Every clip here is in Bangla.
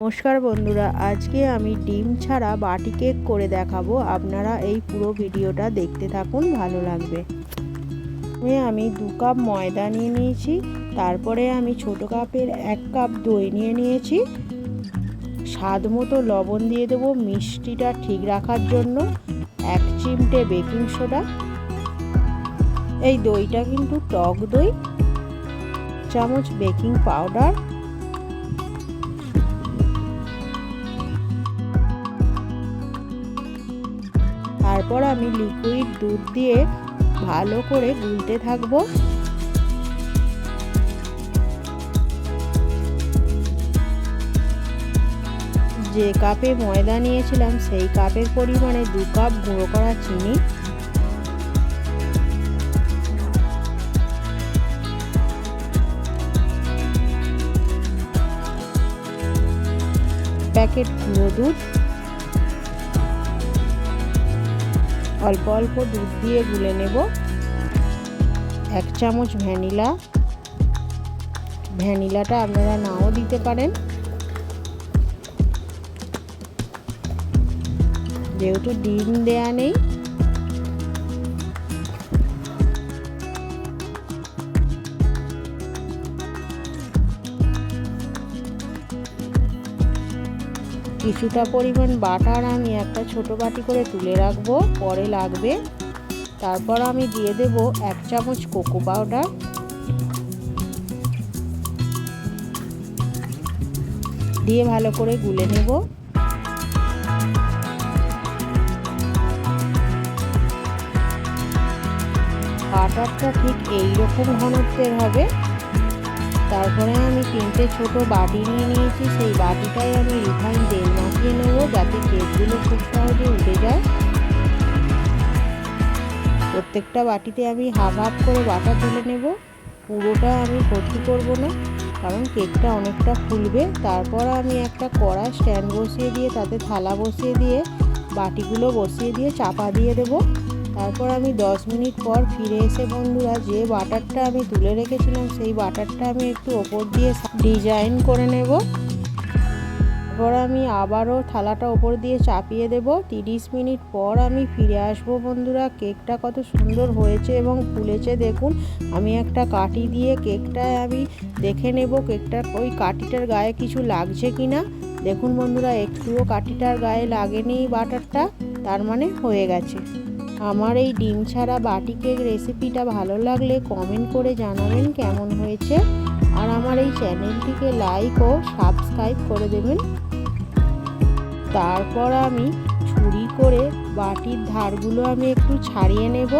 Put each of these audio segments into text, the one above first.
নমস্কার বন্ধুরা, আজকে আমি ডিম ছাড়া বাটি কেক করে দেখাবো। আপনারা এই পুরো ভিডিওটা দেখতে থাকুন, ভালো লাগবে। আমি 2 কাপ ময়দা নিয়ে নিয়েছি, তারপরে আমি ছোট কাপের 1 কাপ দই নিয়ে নিয়েছি। স্বাদ মতো লবণ দিয়ে দেবো মিষ্টিটা ঠিক রাখার জন্য, 1 চিমটে বেকিং সোডা। এই দইটা কিন্তু টক দই, 1 চামচ বেকিং পাউডার, তারপর আমি লিকুইড দুধ দিয়ে ভালো করে গুলতে থাকবো। যে কাপে ময়দা নিয়েছিলাম সেই কাপের পরিমাণে 2 কাপ গুঁড়ো করা চিনি, প্যাকেট গুঁড়ো দুধ, অল্প অল্প দুধ দিয়ে গুলে নেব। 1 চামচ ভ্যানিলাটা আপনারা নাও দিতে পারেন, যেহেতু ডিম দেয়া নেই। কিছুটা পরিমাণ বাটার আমি একটা ছোট বাটি করে তুলে রাখবো, পরে লাগবে। তারপর আমি দিয়ে দেব 1 চামচ কোকো পাউডার, দিয়ে ভালো করে গুলে নেব। বাটারটা ঠিক এই রকম ঘনত্বের হবে। তারপরে আমি 3টে ছোট বাটি নিয়ে নিয়েছি, সেই বাটিটাই আমি রিফাইন তেল মাখিয়ে নেব, যাতে কেকগুলো খুব সহজে উঠে যায়। প্রত্যেকটা বাটিতে আমি হাফ হাফ করে বাটার ঢেলে নেব, পুরোটা আমি ভর্তি করব না, কারণ কেকটা অনেকটা ফুলবে। তারপর আমি একটা কড়া স্ট্যান্ড বসিয়ে দিয়ে তাতে থালা বসিয়ে দিয়ে বাটিগুলো বসিয়ে দিয়ে চাপা দিয়ে দেব। তারপর আমি 10 মিনিট পর ফিরে এসে বন্ধুরা, যে বাটারটা আমি তুলে রেখেছিলাম সেই বাটারটা আমি একটু ওপর দিয়ে ডিজাইন করে নেব। তারপর আমি আবারও থালাটা ওপর দিয়ে চাপিয়ে দেব। 30 মিনিট পর আমি ফিরে আসব বন্ধুরা। কেকটা কত সুন্দর হয়েছে এবং ফুলেছে দেখুন। আমি একটা কাঠি দিয়ে কেকটায় আমি দেখে নেব কেকটা ওই কাঠিটার গায়ে কিছু লাগছে কিনা। দেখুন বন্ধুরা, একটুও কাঠিটার গায়ে লাগেনি বাটারটা, তার মানে হয়ে গেছে। আমার এই ডিম ছাড়া বাটি কেক রেসিপিটা ভালো লাগলে কমেন্ট করে জানাবেন কেমন হয়েছে, আর আমার এই চ্যানেলটিকে লাইক ও সাবস্ক্রাইব করে দেবেন। তারপর আমি ছুরি করে বাটির ধারগুলো আমি একটু ছাড়িয়ে নেব,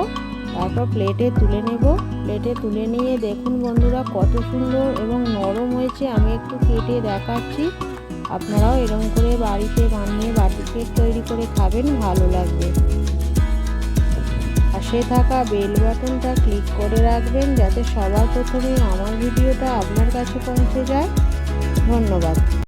তারপর প্লেটে তুলে নেব। প্লেটে তুলে নিয়ে দেখুন বন্ধুরা কত সুন্দর এবং নরম হয়েছে। আমি একটু কেটে দেখাচ্ছি, আপনারাও এরকম করে বাড়িতে বানিয়ে বাটি কেক তৈরি করে খাবেন, ভালো লাগবে। পাশে থাকা বেল বাটনটা ক্লিক করে রাখবেন, যাতে সবার প্রথমে আমার ভিডিওটা আপনার কাছে পৌঁছে যায়। ধন্যবাদ।